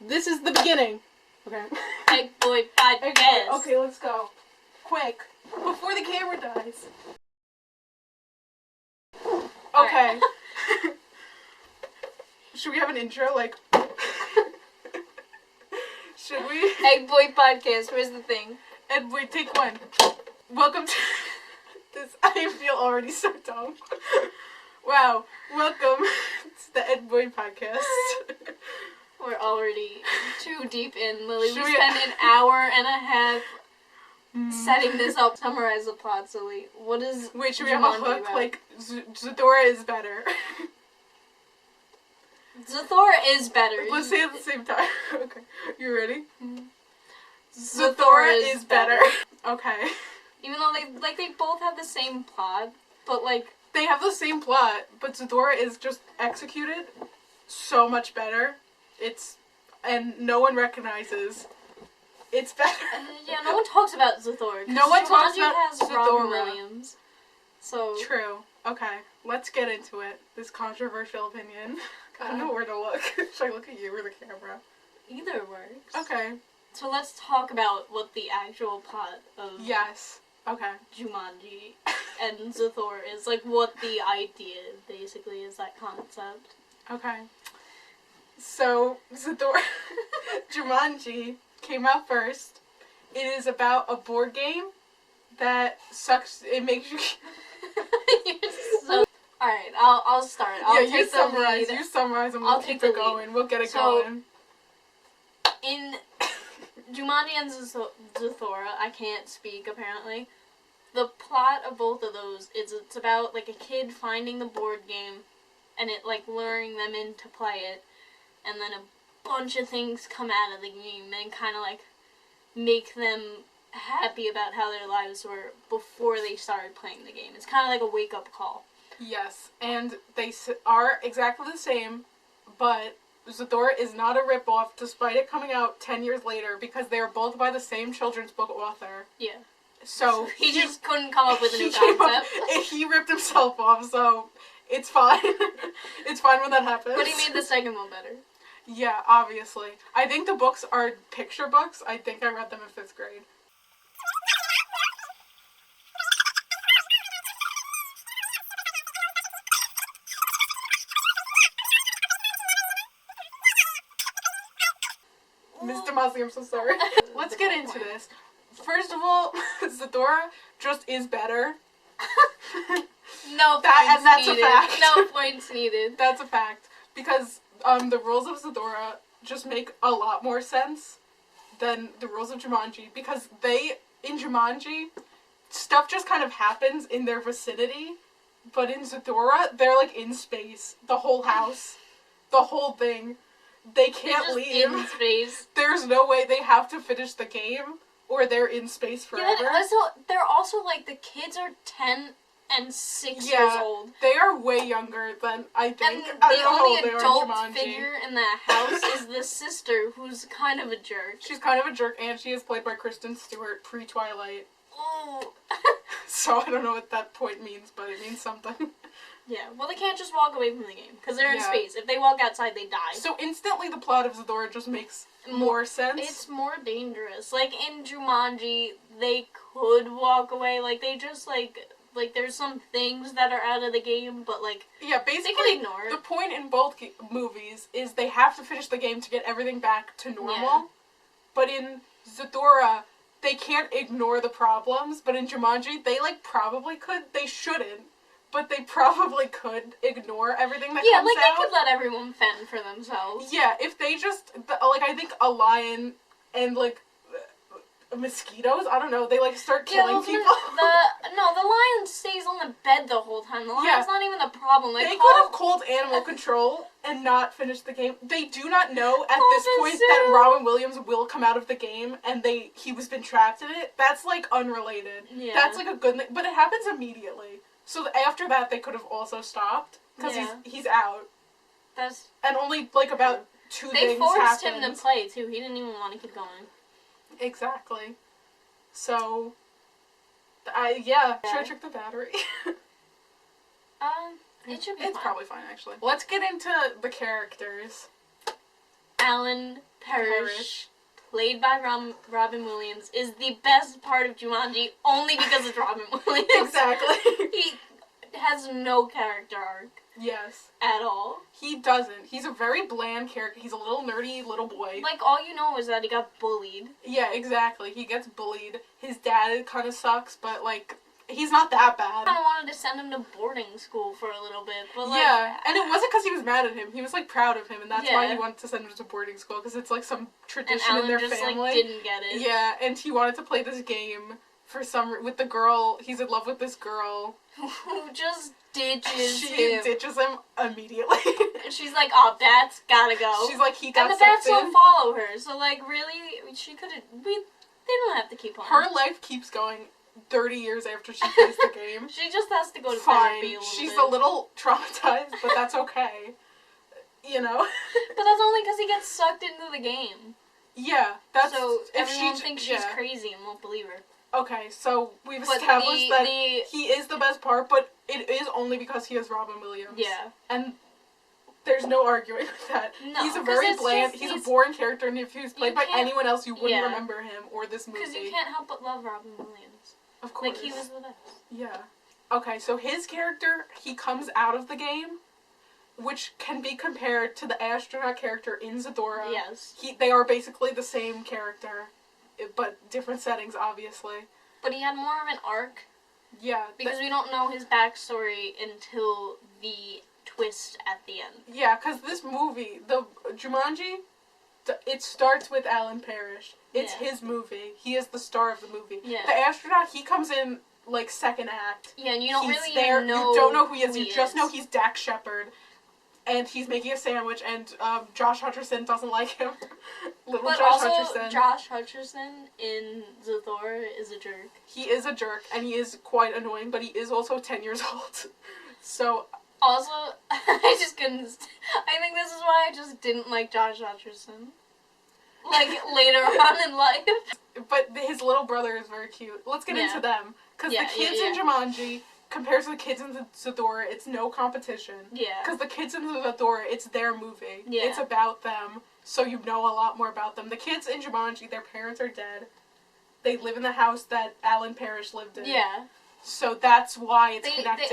This is the beginning. Okay. Egg Boy Podcast. Okay, let's go. Quick. Before the camera dies. Okay. Right. Should we have an intro? Like... Should we? Egg Boy Podcast, where's the thing? Egg Boy, take one. Welcome to... this. I feel already so dumb. Wow. Welcome to the Egg Boy Podcast. We're already too deep in, Lily. We spent an hour and a half setting this up, summarize the plot, so what is Wait, should we have a hook? About? Like, ZATHURA is better. ZATHURA is better. Let's say it at the same time. Okay. You ready? Mm-hmm. ZATHURA is better. Okay. Even though they both have the same plot, but they have the same plot, but ZATHURA is just executed so much better. And no one recognizes it's better. Yeah, no one talks about ZATHURA. No one talks about has ZATHURA. Robin Williams. So true. Okay, let's get into it. This controversial opinion. I don't know where to look. Should I look at you or the camera? Either works. Okay. So let's talk about what the actual plot of Okay. JUMANJI and ZATHURA is. Like, what the idea basically is, that concept. Okay. So, ZATHURA, JUMANJI came out first. It is about a board game that sucks. It makes you... Alright, I'll start. You summarize and we'll keep it going. We'll get it going. In JUMANJI and ZATHURA, I can't speak apparently. The plot of both of those is it's about like a kid finding the board game and it like luring them in to play it, and then a bunch of things come out of the game and kind of like make them happy about how their lives were before they started playing the game. It's kind of like a wake-up call. Yes, and they are exactly the same, but ZATHURA is not a ripoff, despite it coming out 10 years later, because they are both by the same children's book author. Yeah. So he just couldn't come up with a new concept. He ripped himself off, so it's fine. It's fine when that happens. But he made the second one better. Yeah, obviously. I think the books are picture books. I think I read them in 5th grade. Mr. Mosley, I'm so sorry. Let's get into this. First of all, ZATHURA just is better. That's a fact. No points needed. That's a fact. Because the rules of ZATHURA just make a lot more sense than the rules of JUMANJI. Because in JUMANJI, stuff just kind of happens in their vicinity. But in ZATHURA, they're like in space. The whole house. The whole thing. They can't leave. In space. There's no way. They have to finish the game, or they're in space forever. Yeah, they're also like, the kids are 10 and 6 years old. They are way younger than I think. And I the don't know only how old they adult are in JUMANJI. figure in the house is the sister, who's kind of a jerk. She's kind of a jerk, and she is played by Kristen Stewart pre-Twilight. Oh. So I don't know what that point means, but it means something. Yeah, well, they can't just walk away from the game, because they're in space. If they walk outside, they die. So instantly the plot of ZATHURA just makes more sense. It's more dangerous. Like, in JUMANJI, they could walk away. Like, they just, like, there's some things that are out of the game, but, like, yeah, basically, they can ignore it. The point in both movies is they have to finish the game to get everything back to normal. Yeah. But in ZATHURA, they can't ignore the problems, but in JUMANJI, they, like, probably could. They shouldn't. But they probably could ignore everything that comes out. Yeah, like, they could let everyone fend for themselves. Yeah, if they just, like, I think a lion and, like, mosquitoes, I don't know, they, like, start killing people. No, the lion stays on the bed the whole time. The lion's not even the problem. They could have called animal control and not finished the game. They do not know at this point that Robin Williams will come out of the game and he was been trapped in it. That's, like, unrelated. Yeah. That's, like, a good thing, but it happens immediately. So after that, they could have also stopped, because he's out. And only, like, about 2 things happened. They forced him to play, too. He didn't even want to keep going. Exactly. So, should I check the battery? It should be fine. It's probably fine, actually. Let's get into the characters. Alan Parrish, played by Robin Williams, is the best part of Jumanji only because it's Robin Williams. Exactly. He has no character arc. Yes. At all. He doesn't. He's a very bland character. He's a little nerdy little boy. Like, all you know is that he got bullied. Yeah, exactly. He gets bullied. His dad kind of sucks, but, like, he's not that bad. I kind of wanted to send him to boarding school for a little bit, but, like... Yeah, and it wasn't because he was mad at him. He was, like, proud of him, and that's why Yeah. he wanted to send him to boarding school, because it's, like, some tradition and in their just, family. Like, didn't get it. Yeah, and he wanted to play this game with the girl. He's in love with this girl. Who just ditches She him. ditches him immediately. And she's like, oh, Bats gotta go. She's like, he got and the Bats sucked in. don't follow her, so, like, really, she could've... They don't have to keep on. Her life keeps going 30 years after she plays the game. She just has to go to Fine. therapy a little She's bit. a little traumatized, but that's okay. You know? But that's only because he gets sucked into the game. Yeah, that's... So if everyone she, thinks she's crazy and won't believe her. Okay, so we've But established that he is the best part, but it is only because he is Robin Williams. Yeah. And there's no arguing with that. No, he's a very bland, he's a boring character, and if he was played by anyone else, you wouldn't remember him or this movie. Because you can't help but love Robin Williams. Of course. Like, he was the best. Yeah. Okay, so his character, he comes out of the game, which can be compared to the astronaut character in Zathura. Yes. They are basically the same character, but different settings, obviously. But he had more of an arc. Yeah. Because we don't know his backstory until the twist at the end. Yeah, because this movie, the Jumanji, it starts with Alan Parrish. It's his movie. He is the star of the movie. Yeah. The astronaut, he comes in, like, second act. Yeah, and you don't really even know. You don't know who he is. You just know is. he's Dak Shepard. And he's making a sandwich, and Josh Hutcherson doesn't like him. Little but Josh also, Hutcherson. Josh Hutcherson in Zathura is a jerk. He is a jerk, and he is quite annoying, but he is also 10 years old. So... Also, I just couldn't... I think this is why I just didn't like Josh Hutcherson. Like, later on in life. But his little brother is very cute. Let's get into them. Because the kids in Jumanji, compared to the kids in Zathura, it's no competition. Yeah. Because the kids in Zathura, it's their movie. Yeah. It's about them, so you know a lot more about them. The kids in Jumanji, their parents are dead. They live in the house that Alan Parrish lived in. Yeah. So that's why it's connected.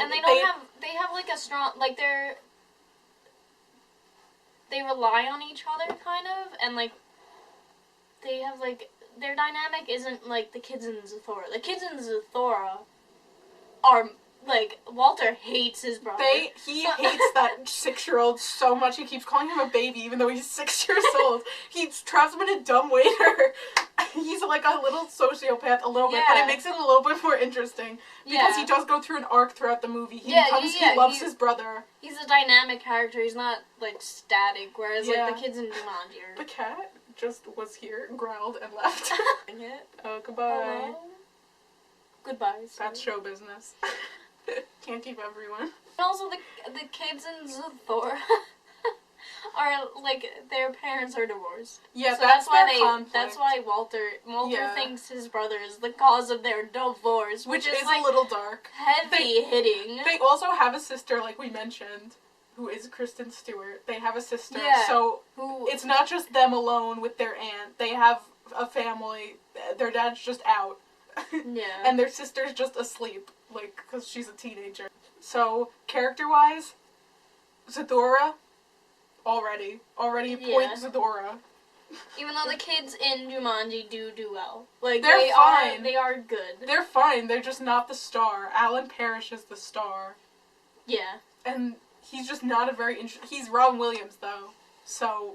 They have like a strong, like they rely on each other kind of, and like, they have like, their dynamic isn't like the kids in Zathura. The kids in Zathura are, like, Walter hates his brother. He hates that 6-year-old so much, he keeps calling him a baby even though he's 6 years old. He traps him in a dumbwaiter. He's like a little sociopath a little bit, but it makes it a little bit more interesting. Because he does go through an arc throughout the movie. He loves his brother. He's a dynamic character, he's not, like, static, whereas, like, the kids in Jumanji are... The cat just was here, growled, and left. Oh, goodbye. Hello? Goodbye. That's show business. Can't keep everyone. And also, the kids in Zathura are, like, their parents are divorced. Yeah, so that's why conflict. That's why Walter thinks his brother is the cause of their divorce, which is like, a little dark. Heavy hitting. They also have a sister, like we mentioned, who is Kristen Stewart. They have a sister, so it's not just them alone with their aunt. They have a family. Their dad's just out. Yeah. And their sister's just asleep, like, because she's a teenager. So, character-wise, Zathura, already point Zathura. Even though the kids in Jumanji do well. Like, they're fine. They are good. They're fine, they're just not the star. Alan Parrish is the star. Yeah. And he's just not a very he's Robin Williams, though. So...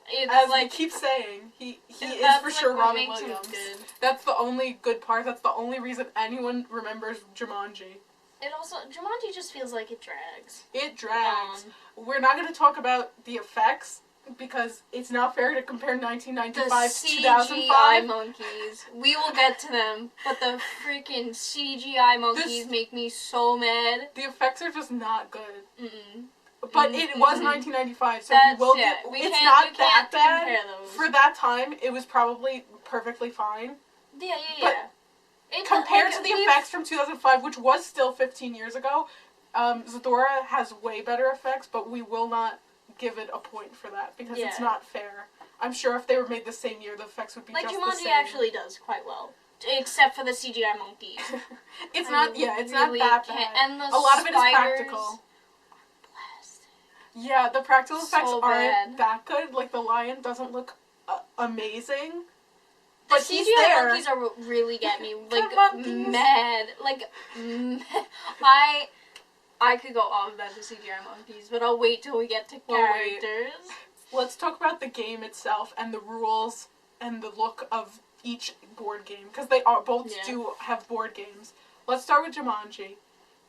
It's as like, they keep saying, he is for sure Robin Williams. Good. That's the only good part. That's the only reason anyone remembers Jumanji. It also, Jumanji just feels like it drags. It drags. We're not going to talk about the effects because it's not fair to compare 1995 to 2005. CGI monkeys. We will get to them, but the freaking CGI monkeys make me so mad. The effects are just not good. Mm-mm. But it was 1995, so it's not that bad. For that time, it was probably perfectly fine. Yeah. But compared to the effects from 2005, which was still 15 years ago, Zathura has way better effects, but we will not give it a point for that, because it's not fair. I'm sure if they were made the same year, the effects would be like just Jumanji the same. actually does quite well, except for the CGI monkeys. It's not really that bad. And the a lot of it is spiders practical. Plastic. Yeah, the practical effects So aren't that good. Like the lion doesn't look amazing. The But he's CGI there. monkeys are what really get me, like, monkeys. mad. Like, I could go off about the CGI monkeys, but I'll wait till we get to characters. Let's talk about the game itself and the rules and the look of each board game, because they are both do have board games. Let's start with Jumanji.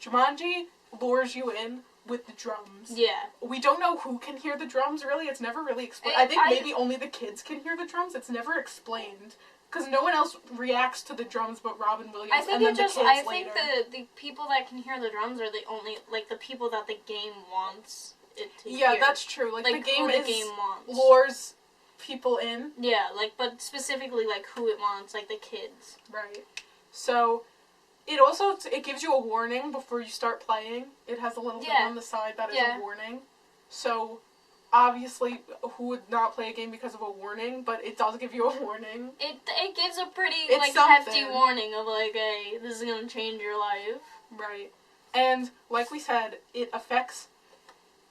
Jumanji lures you in with the drums. Yeah. We don't know who can hear the drums, really. It's never really explained. I think maybe only the kids can hear the drums. It's never explained. Because no one else reacts to the drums but Robin Williams and then the kids later. I think the people that can hear the drums are the only, like, the people that the game wants it to hear. Yeah, that's true. Like the game wants. Lures people in. Yeah, like, but specifically, like, who it wants, like, the kids. Right. So, it gives you a warning before you start playing. It has a little thing on the side that is a warning. So, obviously, who would not play a game because of a warning, but it does give you a warning. It gives a pretty, It's hefty warning of, like, hey, this is gonna change your life. Right. And, like we said, it affects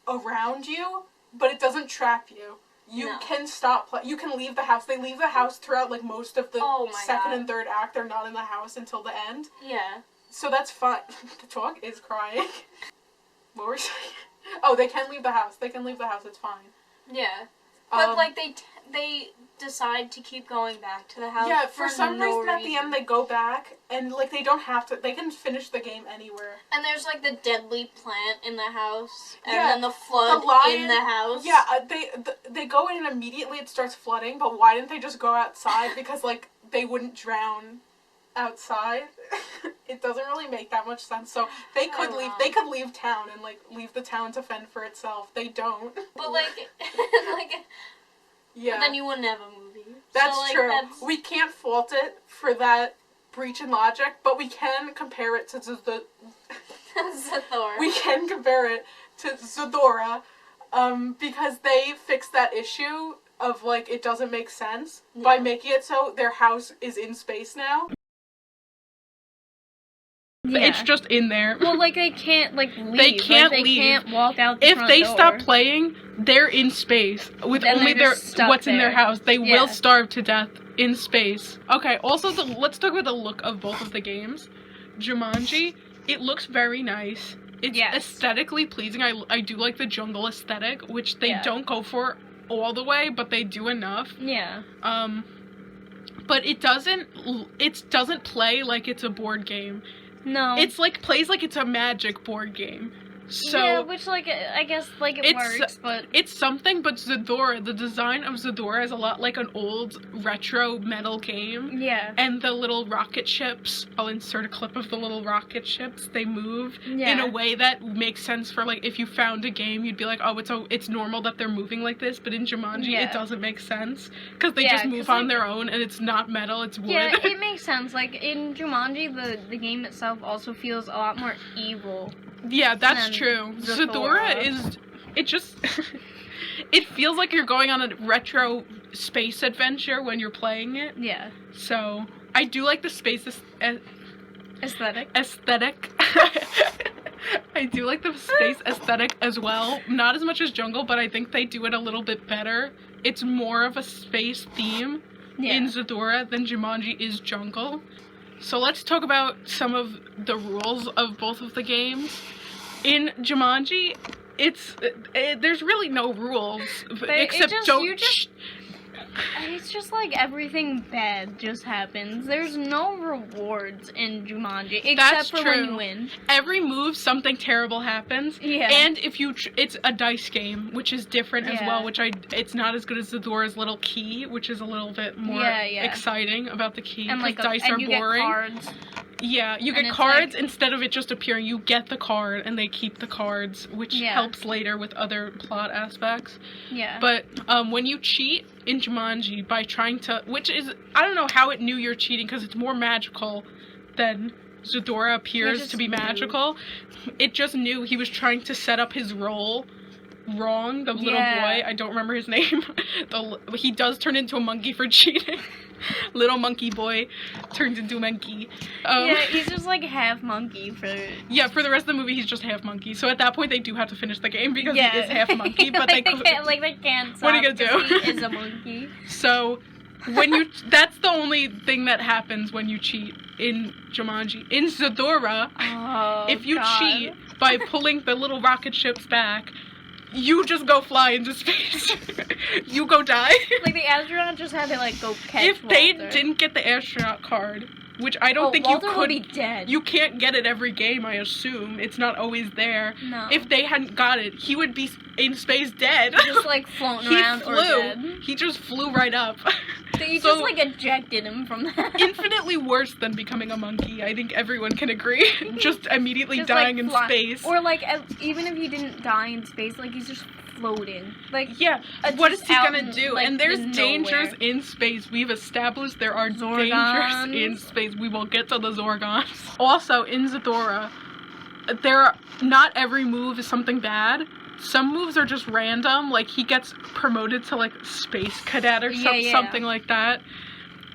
around you, but it doesn't trap you. You can stop you can leave the house. They leave the house throughout, like, most of the second and third act. They're not in the house until the end. Yeah. So that's fun. The dog is crying. What were you saying? Oh, they can leave the house. They can leave the house. It's fine. Yeah. But, like, they decide to keep going back to the house. Yeah, for some reason at the end they go back, and, like, they don't have to. They can finish the game anywhere. And there's, like, the deadly plant in the house, and yeah, then the flood in the house. Yeah, they go in and immediately it starts flooding, but why didn't they just go outside? Because, like, they wouldn't drown outside. It doesn't really make that much sense. So they could leave. They could leave town and, like, leave the town to fend for itself. They don't. But, like, yeah. Then you wouldn't have a movie. That's so, like, true. We can't fault it for that breach in logic, but we can compare it to the Zathura. We can compare it to ZATHURA, because they fixed that issue of, like, it doesn't make sense by making it so their house is in space now. Yeah. It's just in there. Well, like, they can't, like, leave. They can't leave. They can't walk out the front door. If they door. stop playing, they're in space with then only what's in their house. They will starve to death in space. Okay, also, let's talk about the look of both of the games. Jumanji, it looks very nice. It's aesthetically pleasing. I do like the jungle aesthetic, which they don't go for all the way, but they do enough. Yeah. But it doesn't play like it's a board game. No. It's like plays like it's a Magic board game. So yeah, which, like, I guess, like, it works, but it's something. But ZATHURA, the design of ZATHURA is a lot like an old retro metal game. Yeah. And the little rocket ships, I'll insert a clip of the little rocket ships. They move in a way that makes sense for, like, if you found a game, you'd be like, oh, it's normal that they're moving like this. But in Jumanji, it doesn't make sense because they just move on their own, and it's not metal, it's wood. Yeah, it makes sense. Like, in Jumanji, the game itself also feels a lot more evil. Yeah, that's true. ZATHURA it just, it feels like you're going on a retro space adventure when you're playing it. Yeah. So, I do like the space aesthetic. I do like the space aesthetic as well. Not as much as Jungle, but I think they do it a little bit better. It's more of a space theme in ZATHURA than Jumanji is Jungle. So let's talk about some of the rules of both of the games. In Jumanji, there's really no rules except it's just like everything bad just happens. There's no rewards in Jumanji except for when you win. Every move, something terrible happens. Yeah. And if it's a dice game, which is different as well. It's not as good as ZATHURA's little key, which is a little bit more exciting about the key. And like dice are boring. Get cards. Yeah, you get cards instead of it just appearing. You get the card, and they keep the cards, which helps later with other plot aspects. Yeah. But when you cheat in Jumanji by trying to, which is, I don't know how it knew you're cheating because it's more magical than ZATHURA appears to be magical. It just knew he was trying to set up his role wrong, the little boy, I don't remember his name, he does turn into a monkey for cheating. Little monkey boy turns into a monkey. Yeah, he's just like half monkey for... Yeah, for the rest of the movie, he's just half monkey. So at that point, they do have to finish the game because he is half monkey, but like they can't stop. What are you gonna do? He is a monkey. So, that's the only thing that happens when you cheat in Jumanji. In ZATHURA, if you cheat by pulling the little rocket ships back, you just go fly into space. You go die. Like, the astronaut just had to, like, go catch If they Walter. didn't get the astronaut card, which I don't think Walter you could... would be dead. You can't get it every game, I assume. It's not always there. No. If they hadn't got it, he would be in space dead. Just, like, floating around or dead. He just flew right up. They just, like, ejected him from that. Infinitely worse than becoming a monkey. I think everyone can agree. Just immediately just, dying like, in space. Or, like, even if he didn't die in space, like, he's just floating. Like, yeah, what is he gonna in, do? like, and there's in dangers nowhere. in space. We've established there are Zorgons. dangers in space. We will get to the Zorgons. Also, in ZATHURA, not every move is something bad. Some moves are just random. Like, he gets promoted to, like, space cadet or something like that.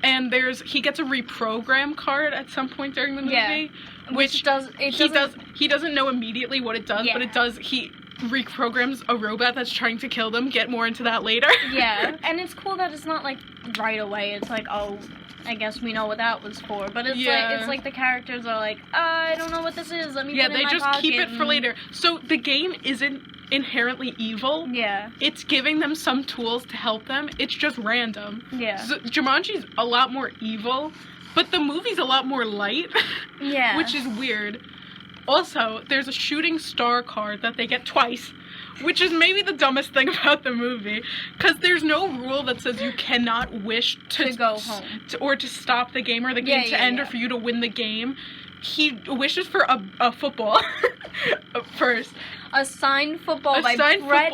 And he gets a reprogram card at some point during the movie. Yeah. Which he doesn't know immediately what it does, but it does, he reprograms a robot that's trying to kill them. Get more into that later. Yeah. And it's cool that it's not, like, right away. It's like, oh, I guess we know what that was for. But it's like the characters are like, I don't know what this is. Let me put it in my just pocket keep it for later. So the game isn't inherently evil. Yeah. It's giving them some tools to help them. It's just random. Yeah. So Jumanji's a lot more evil, but the movie's a lot more light. Yeah. Which is weird. Also, there's a shooting star card that they get twice, which is maybe the dumbest thing about the movie, because there's no rule that says you cannot wish to go home. Or to stop the game or the game to end or for you to win the game. He wishes for a football first. A signed football by Brett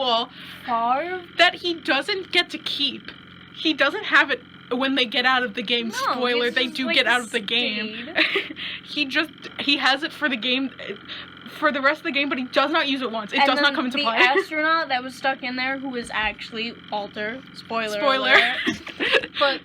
Favre that he doesn't get to keep. He doesn't have it when they get out of the game. No, Spoiler, they do like get out of the game. He has it for the game, for the rest of the game, but he does not use it once. It does not come into play. The astronaut that was stuck in there, who is actually Walter. Spoiler. Alert. But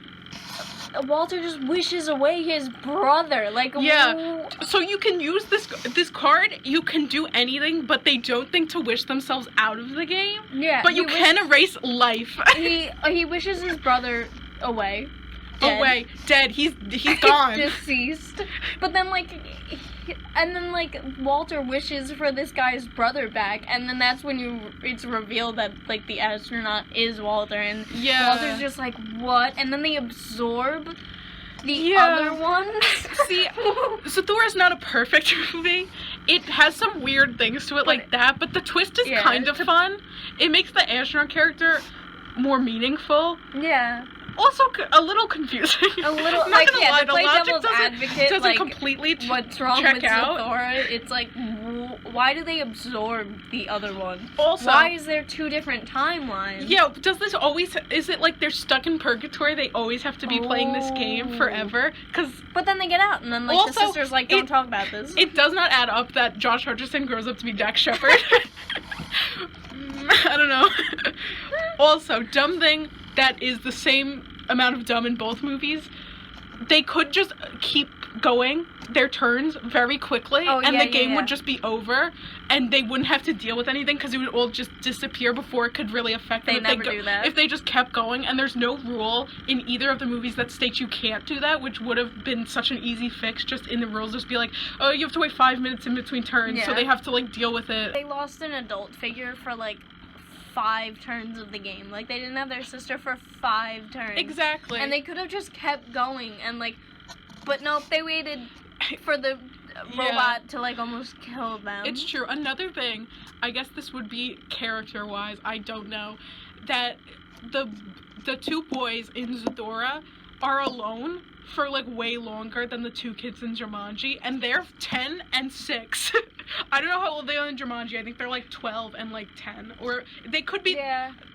Walter just wishes away his brother. Like, yeah. So you can use this card. You can do anything, but they don't think to wish themselves out of the game. Yeah. But you can erase life. He wishes his brother away. Dead. He's gone. Deceased. But then Walter wishes for this guy's brother back, and then that's when it's revealed that, like, the astronaut is Walter, and Walter's just like, what? And then they absorb the other ones. See, ZATHURA's not a perfect movie. It has some weird things to it like that, but the twist is kind of fun. It makes the astronaut character more meaningful. Yeah. Also, a little confusing. A little, like, yeah, to play devil's advocate, doesn't like, completely what's wrong check with out. ZATHURA, it's like, why do they absorb the other one? Also, why is there two different timelines? Yeah, does this always, is it like they're stuck in purgatory, they always have to be playing this game forever? But then they get out, and then, like, the sister's like, don't talk about this. It does not add up that Josh Hutcherson grows up to be Dax Shepard. I don't know. Also, dumb thing that is the same amount of dumb in both movies, they could just keep going their turns very quickly, and the game would just be over, and they wouldn't have to deal with anything because it would all just disappear before it could really affect them. They never do that. If they just kept going, and there's no rule in either of the movies that states you can't do that, which would have been such an easy fix. Just in the rules, just be like, oh, you have to wait 5 minutes in between turns, so they have to, like, deal with it. They lost an adult figure for, like, 5 turns of the game. Like, they didn't have their sister for 5 turns. Exactly. And they could have just kept going, and, like, but nope, they waited for the robot to, like, almost kill them. It's true. Another thing, I guess this would be character-wise, I don't know, that the two boys in ZATHURA are alone for, like, way longer than the two kids in Jumanji, and they're 10 and 6. I don't know how old they are in Jumanji. I think they're, like, 12 and, like, 10. Or they could be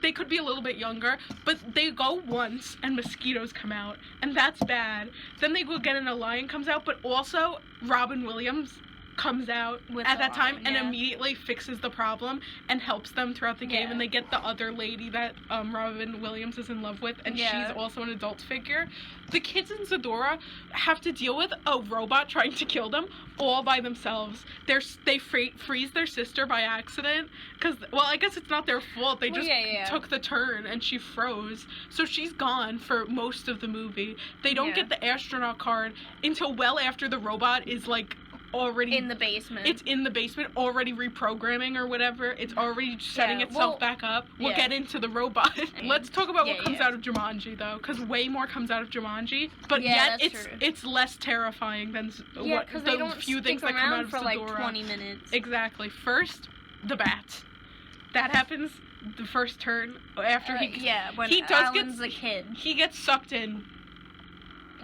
they could be a little bit younger, but they go once and mosquitoes come out, and that's bad. Then they go again and a lion comes out, but also Robin Williams comes out With at the that time lion, and yeah. immediately fixes the problem and helps them throughout the game, Yeah. and they get the other lady that Robin Williams is in love with, and Yeah. she's also an adult figure. The kids in Zadora have to deal with a robot trying to kill them all by themselves. They freeze their sister by accident because, well, I guess it's not their fault. They Well, just yeah. took the turn and she froze. So she's gone for most of the movie. They don't Yeah. get the astronaut card until well after the robot is like already In the basement. It's in the basement, already reprogramming or whatever. It's already setting Yeah, itself well, back up. We'll yeah. get into the robot. Let's talk about what Yeah, comes yeah. out of Jumanji, though, because way more comes out of Jumanji. But Yeah, yet that's true. it's less terrifying than Yeah, what because the they don't few stick things that come out around of for like Zadora. 20 minutes. Exactly. First, the bats. That happens the first turn after when he does Alan's get a kid. he gets sucked in,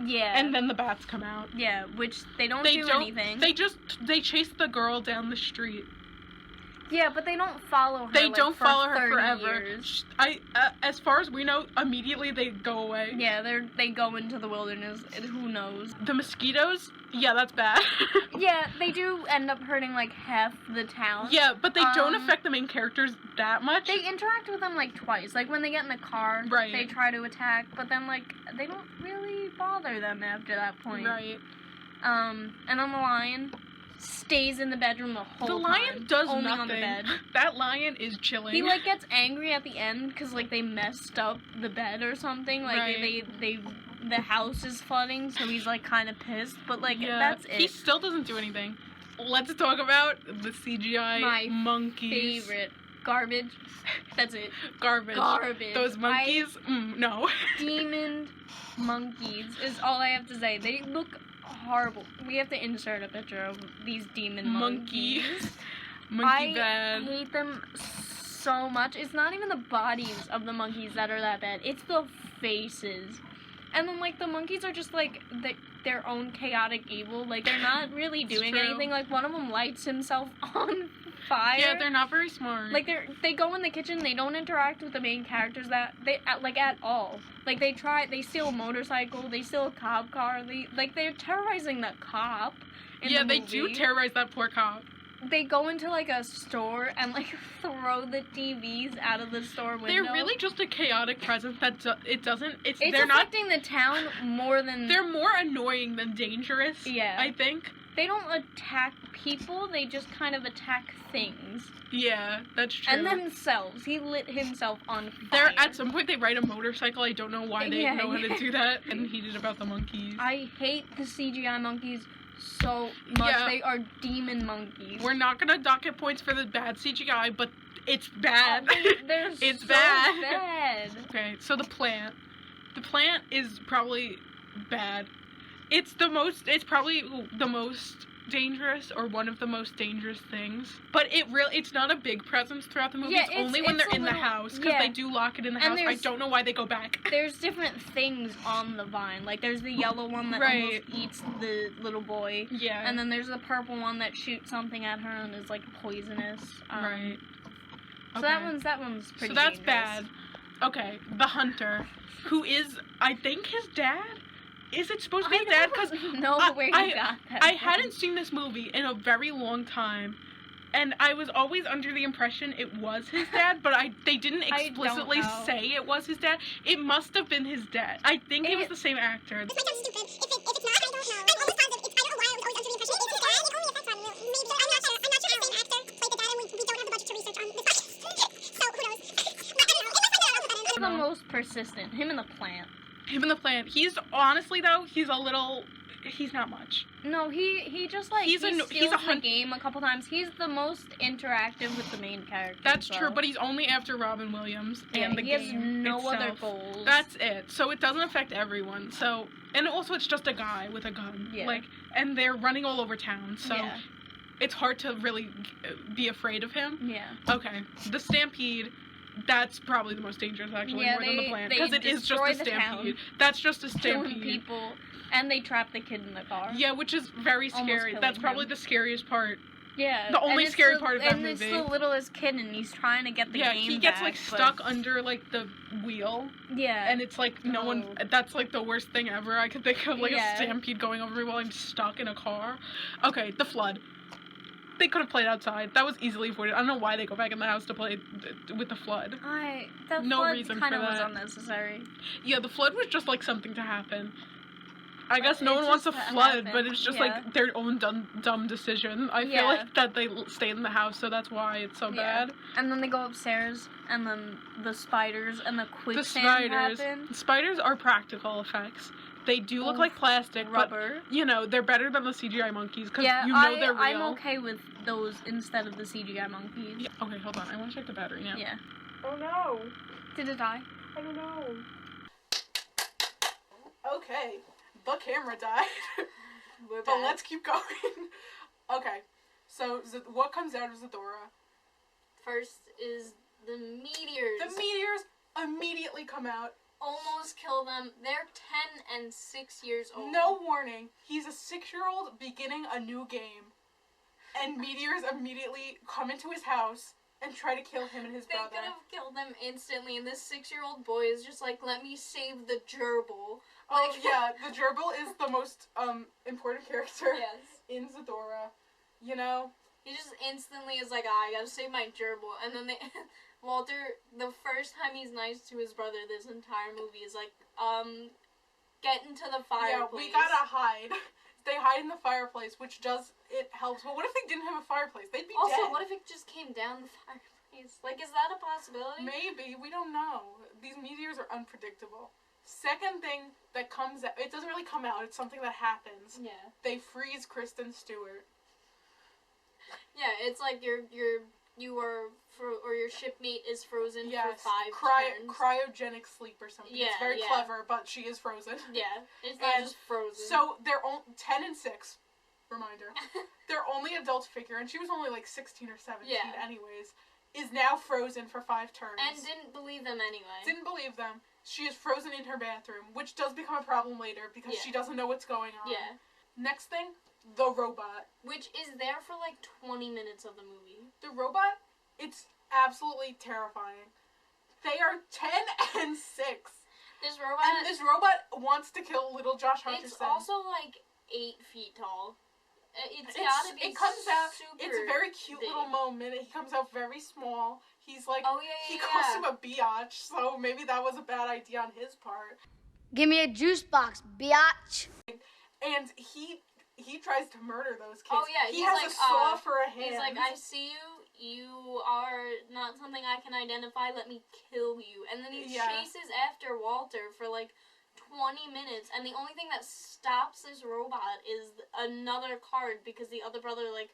Yeah. and then the bats come out. Yeah, which they don't They do don't. anything. They chase the girl down the street. Yeah, but they don't follow her. They like, don't for follow her 30 forever. years. As far as we know, immediately they go away. Yeah, they go into the wilderness. And who knows? The mosquitoes, yeah, that's bad. Yeah, they do end up hurting like half the town. Yeah, but they don't Um, affect the main characters that much. They interact with them like twice. Like when they get in the car, Right. they try to attack, but then like they don't really bother them after that point. Right. And then the lion stays in the bedroom the whole The time. lion does only nothing. on the bed. That lion is chilling. He like gets angry at the end because like they messed up the bed or something. Like Right. they the house is flooding, so he's like kind of pissed. But like yeah, that's it. he still doesn't do anything. Let's talk about the CGI My monkeys. Favorite garbage. That's it. Garbage. Garbage. Those monkeys? No. Demon monkeys is all I have to say. They look horrible. We have to insert a picture of these demon Monkey. monkeys. Monkey I bad. hate them so much. It's not even the bodies of the monkeys that are that bad. It's the faces. And then, like, the monkeys are just, like, their own chaotic evil. Like, they're not really doing true. anything. Like, one of them lights himself on fire. Yeah, they're not very smart. Like, they go in the kitchen, they don't interact with the main characters at all. Like, they steal a motorcycle, they steal a cop car, they're terrorizing the cop in yeah, the they movie. do terrorize that poor cop. They go into, like, a store and, like, throw the TVs out of the store window. They're really just a chaotic presence that It's they're not, affecting the town more than... they're more annoying than dangerous. Yeah. I think. They don't attack people, they just kind of attack things. Yeah, that's true. And themselves. He lit himself on fire. They're at some point they ride a motorcycle. I don't know why they Yeah, know how yeah. to do that. And he did about the monkeys. I hate the CGI monkeys so much. Yeah. They are demon monkeys. We're not gonna docket points for the bad CGI, but it's bad. They're It's so bad. bad. Okay, so the plant. The plant is probably bad. It's probably the most dangerous or one of the most dangerous things. But it's not a big presence throughout the movie. Yeah, it's only when it's they're a in the little- house because yeah. they do lock it in the And house. I there's- don't know why they go back. There's different things on the vine. Like, there's the yellow one that Right. almost eats the little boy. Yeah. And then there's the purple one that shoots something at her and is, like, poisonous. Right. So Okay. that one's pretty So that's dangerous. bad. Okay, the hunter, who is, I think, his dad? Is it supposed to be his dad? Because I don't know where you got that I from. hadn't seen this movie in a very long time, and I was always under the impression it was his dad, but they didn't I don't explicitly know. say it was his dad. It must have been his dad. I think it was It- the same actor. This might sound stupid. If it's not, I don't know. I'm almost positive. I don't know why I was always under the impression it's his dad. It only affects Robin Williams. Maybe. I'm not sure. I'm not sure if the same actor played the dad, and we don't have the budget to research on this. So who knows? But I don't know. If I find out, I'll put that in. He's the most persistent. Him and the plant. Him in the plant. He's, honestly, though, he's not much. No, he just like He's he a steals the hunt- game a couple times. He's the most interactive with the main character. That's true, but he's only after Robin Williams and the he game has no itself. other goals. That's it. So it doesn't affect everyone. So, and also it's just a guy with a gun. Yeah. Like, and they're running all over town. So yeah. it's hard to really be afraid of him. Yeah. Okay. The stampede. That's probably the most dangerous, actually, Yeah, more than the they- plant, they because it is just destroy a the stampede. town. That's just a Killing stampede. people, and they trap the kid in the car. Yeah, which is very Almost scary. killing That's probably him. the scariest part. Yeah. The only and it's scary the- part of that and it's movie. the littlest kid, and he's trying to get the Yeah, game he gets back, like but- stuck under like the wheel. Yeah. And it's like no one. Oh. That's like the worst thing ever. I could think of like Yeah. a stampede going over me while I'm stuck in a car. Okay, the flood. They could have played outside. That was easily avoided. I don't know why they go back in the house to play with the flood. The No flood reason kind for of was that. unnecessary. Yeah, the flood was just like something to happen. I guess no It one wants a just flood, happened, but it's just yeah. like their own dumb decision. I feel like that they stayed in the house, so that's why it's so bad. And then they go upstairs, and then the spiders and the The quicksand happen. spiders are practical effects. They do look like plastic, Rubber. but you know they're better than the CGI monkeys because Yeah, you know they're real. I'm okay with those instead of the CGI monkeys. Yeah, okay, hold on. I want to check the battery now. Yeah. Oh no. Did it die? I don't know. Okay, the camera died. We're But back. let's keep going. Okay, so what comes out of Zathura? First is the meteors. The meteors immediately come out. Almost kill them. They're 10 and 6 years old. No warning. He's a 6-year-old beginning a new game. And meteors immediately come into his house and try to kill him and his They brother. could have killed them instantly, and this 6-year-old boy is just like, let me save the gerbil. Oh Like- yeah, the gerbil is the most important character Yes. in Zathura. You know? He just instantly is like, I gotta save my gerbil. And then Walter, the first time he's nice to his brother this entire movie is like, get into the fireplace. Yeah, we gotta hide. They hide in the fireplace, which it helps. But what if they didn't have a fireplace? They'd be Also, dead. what if it just came down the fireplace? Like, is that a possibility? Maybe, we don't know. These meteors are unpredictable. Second thing that comes out, it doesn't really come out, it's something that happens. Yeah. They freeze Kristen Stewart. Yeah, it's like your shipmate is frozen Yes, for 5 turns. cryogenic sleep or something. Yeah, it's very yeah. clever, but she is frozen. Yeah, it's not And just frozen. So they're 10 and 6, reminder. Their only adult figure, and she was only like 16 or 17 Yeah. anyways, is now frozen for 5 turns. And didn't believe them anyway. Didn't believe them. She is frozen in her bathroom, which does become a problem later because Yeah. she doesn't know what's going on. Yeah. Next thing, the robot. Which is there for like 20 minutes of the movie. The robot, it's absolutely terrifying. They are 10 and 6. This robot, And this robot wants to kill little Josh Hutcherson. it's also like 8 feet tall. It's gotta be It comes out, super it's a very cute big. little moment. He comes out very small. He's like, Oh, yeah, he yeah, calls yeah. him a biatch, so maybe that was a bad idea on his part. Give me a juice box, biatch. And he tries to murder those kids. Oh, yeah, he he's has like, a saw for a hand. He's like, I see you. You are not something I can identify. Let me kill you. And then he Yeah. chases after Walter for like 20 minutes. And the only thing that stops this robot is another card because the other brother like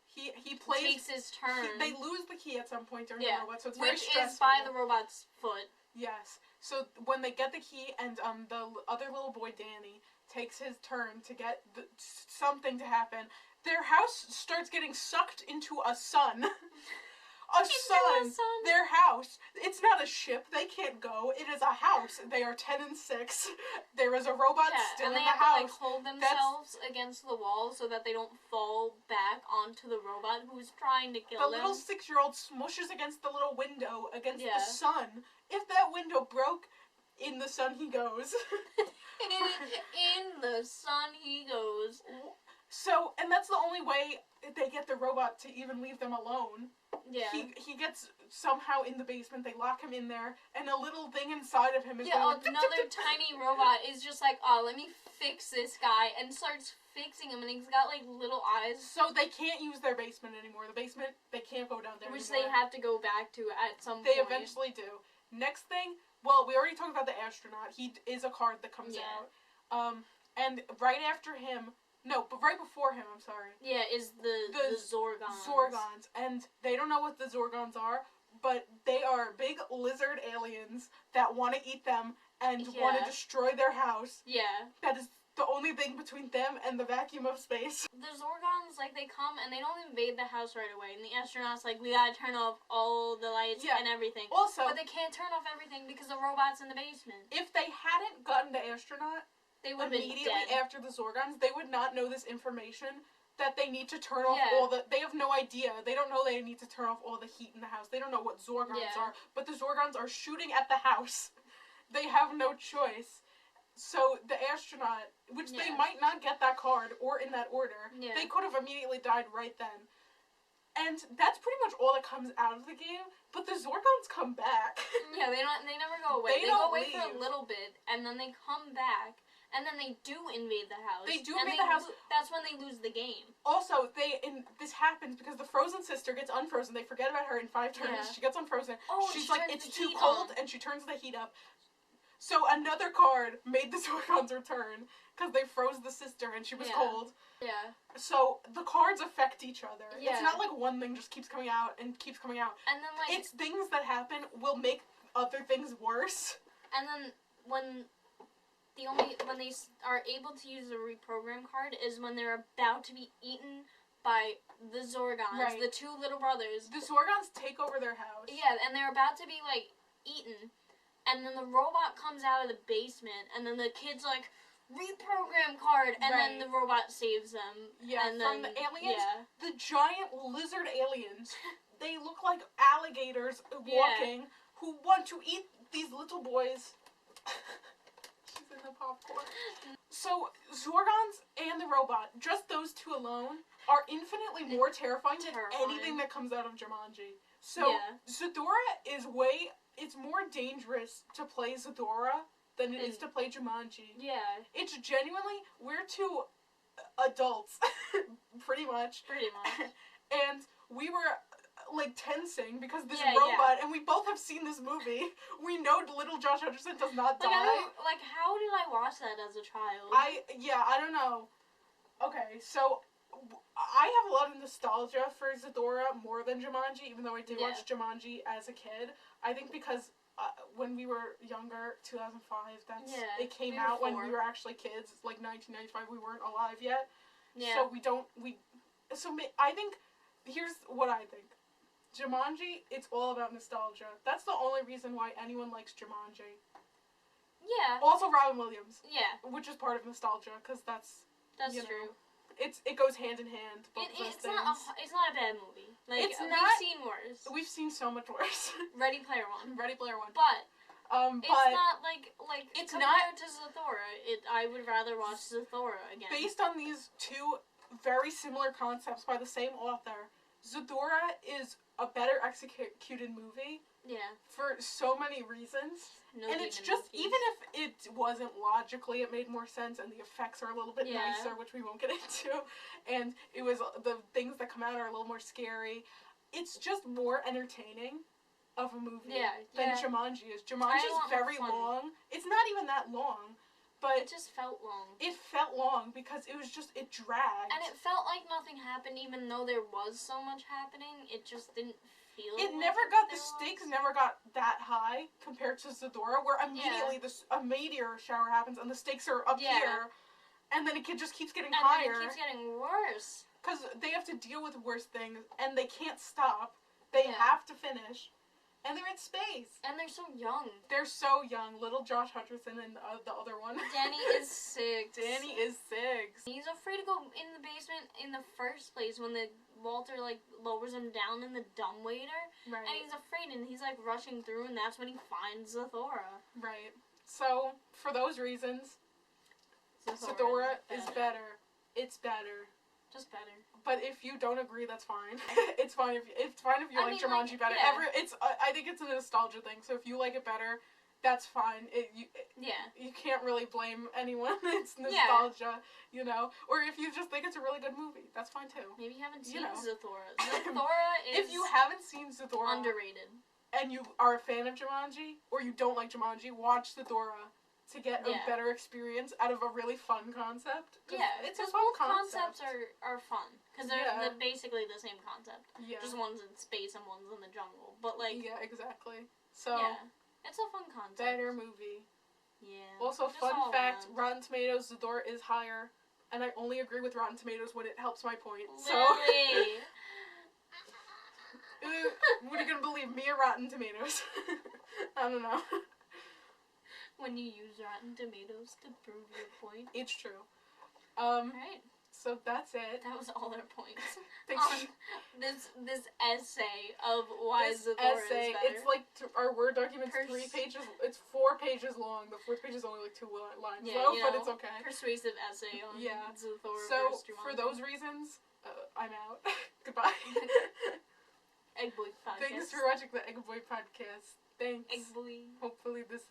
he plays. takes his turn. They lose the key at some point during yeah, the robot, so it's very which stressful. is by the robot's foot. Yes. So when they get the key and the other little boy Danny takes his turn to get something to happen, their house starts getting sucked into a sun. A sun. Their house. It's not a ship. They can't go. It is a house. They are 10 and 6. There is a robot still and in they the have house. to like hold themselves against the wall so that they don't fall back onto the robot who's trying to kill The them. little 6-year-old smushes against the little window against Yeah. the sun. If that window broke, in the sun he goes. In the sun he goes. So, and that's the only way they get the robot to even leave them alone. Yeah. He gets somehow in the basement, they lock him in there, and a little thing inside of him is Yeah, going like, another tiny robot is just like, oh, let me fix this guy, and starts fixing him, and he's got like little eyes. So they can't use their basement anymore. The basement, they can't go down there Which anymore. they have to go back to at some They point. eventually do. Next thing, well, we already talked about the astronaut. He is a card that comes out. And right after him, no, but right before him, I'm sorry. Yeah, is the Zorgons. Zorgons. And they don't know what the Zorgons are, but they are big lizard aliens that want to eat them and want to destroy their house. Yeah. That is the only thing between them and the vacuum of space. The Zorgons, like, they come and they don't invade the house right away. And the astronauts, like, we gotta turn off all the lights and everything. Also, but they can't turn off everything because the robot's in the basement. if they hadn't gotten the astronaut They would have been immediately dead. after the Zorgons, they would not know this information that they need to turn off Yeah. all the... They have no idea. They don't know they need to turn off all the heat in the house. They don't know what Zorgons are. But the Zorgons are shooting at the house. They have no choice. So the astronaut, which they might not get that card or in that order, they could have immediately died right then. And that's pretty much all that comes out of the game. But the Zorgons come back. Yeah, they never go away. They Go don't away for leave. a little bit, and then they come back, and then they do invade the house. They do and invade the house. That's when they lose the game. Also, this happens because the frozen sister gets unfrozen. They forget about her in 5 turns. Yeah. She gets unfrozen. Oh, She's she like, turns it's the too heat cold, on. and she turns the heat up. So another card made the Zorgons return because they froze the sister and she was cold. Yeah. So the cards affect each other. Yeah. It's not like one thing just keeps coming out and keeps coming out. And then like It's things that happen will make other things worse. and then when they are able to use the reprogram card is when they're about to be eaten by the Zorgons, Right. the 2 little brothers. The Zorgons take over their house. Yeah, and they're about to be like eaten, and then the robot comes out of the basement, and then the kid's like, reprogram card, and then Right. the robot saves them. Yeah, and from then, the aliens, Yeah. the giant lizard aliens, they look like alligators walking who want to eat these little boys. She's in the popcorn. So, Zorgons and the robot, just those 2 alone, are infinitely more terrifying than Terrifying. anything that comes out of Jumanji. So, Yeah. Zathura is it's more dangerous to play Zathura than it is to play Jumanji. Yeah, It's genuinely, we're 2 adults, pretty much. pretty much. And we were like tensing because this Yeah, robot, and we both have seen this movie. We know little Josh Hutcherson does not Like, die. how did I watch that as a child? I don't know. Okay, so I have a lot of nostalgia for Zathura more than Jumanji, even though I did watch Jumanji as a kid. I think because when we were younger, 2005, it came we were out when 4. we were actually kids. It's like 1995, we weren't alive yet. Yeah. So I think, here's what I think. Jumanji, it's all about nostalgia. That's the only reason why anyone likes Jumanji. Yeah. Also Robin Williams, Yeah, which is part of nostalgia, because that's you know, true. it goes hand in hand. Both of those It's things. not a bad movie. Like, It's we've not- seen worse. We've seen so much worse. Ready Player One. Ready Player One. But But it's not like it's compared to Zathura. I would rather watch Zathura again. based on these 2 very similar concepts by the same author, Zathura is a better executed movie Yeah. for so many reasons. No And it's demon just, monkeys. even if it wasn't logically, it made more sense, and the effects are a little bit Yeah. nicer, which we won't get into, and it was, the things that come out are a little more scary. It's just more entertaining of a movie than Jumanji is. Jumanji is very fun. long. It's not even that long, but It just felt long. it felt long because it dragged. And it felt like nothing happened, even though there was so much happening. It just didn't feel. It like never got, the there stakes was. never got that high compared to Zathura, where immediately a meteor shower happens and the stakes are up here, and then it just keeps getting And higher. then it keeps getting worse. Because they have to deal with worse things, and they can't stop. They Yeah. have to finish. And they're in space. And they're so young. They're so young. Little Josh Hutcherson and the other one. Danny is 6. Danny is 6. He's afraid to go in the basement in the first place when the Walter lowers him down in the dumbwaiter. Right. And he's afraid and he's rushing through and that's when he finds Zathura. Right. So, for those reasons, Zathura is better. It's better. Just better. But if you don't agree, that's fine. It's fine if you like Jumanji better. yeah. I think it's a nostalgia thing. So if you like it better, that's fine. Yeah. You can't really blame anyone. It's nostalgia, you know. Or if you just think it's a really good movie, that's fine too. Maybe you haven't seen know. Zathura. Zathura is If you haven't seen Zathura underrated. and you are a fan of Jumanji, or you don't like Jumanji, watch Zathura to get a better experience out of a really fun concept. Yeah, it's a because fun both concept. concepts are fun. Because they're basically the same concept. Yeah. Just one's in space and one's in the jungle. But yeah, exactly. So it's a fun concept. better movie. Yeah. Also, Just fun all fact: around. Rotten Tomatoes, Zathura is higher, and I only agree with Rotten Tomatoes when it helps my point. Lily. So, what are you gonna believe, me or Rotten Tomatoes? I don't know. When you use Rotten Tomatoes to prove your point. It's true. Alright. So that's it. That was all our points. Thanks for This essay of why this Zathura essay. is better. It's like our Word document's Pers- 3 pages. It's 4 pages long. The 4th page is only like 2 lines, Yeah, though, you but know, it's okay. Persuasive essay on Yeah. Zathura So versus Jumanji. for those reasons, I'm out. Goodbye. Egg Boy podcast. Thanks for watching the Egg Boy podcast. Thanks. Egg Boy. Hopefully this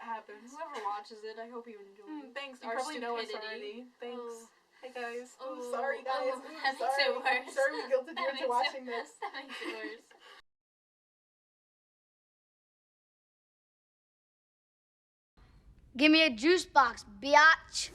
happens. Whoever watches it, I hope you enjoy. Thanks. You Our probably know us stupidity. already. Thanks. Oh. Hey guys. Oh. Sorry guys. Oh, that makes sorry. it worse. Sorry we guilted you That into makes watching it, this. That makes it worse. Give me a juice box, biatch.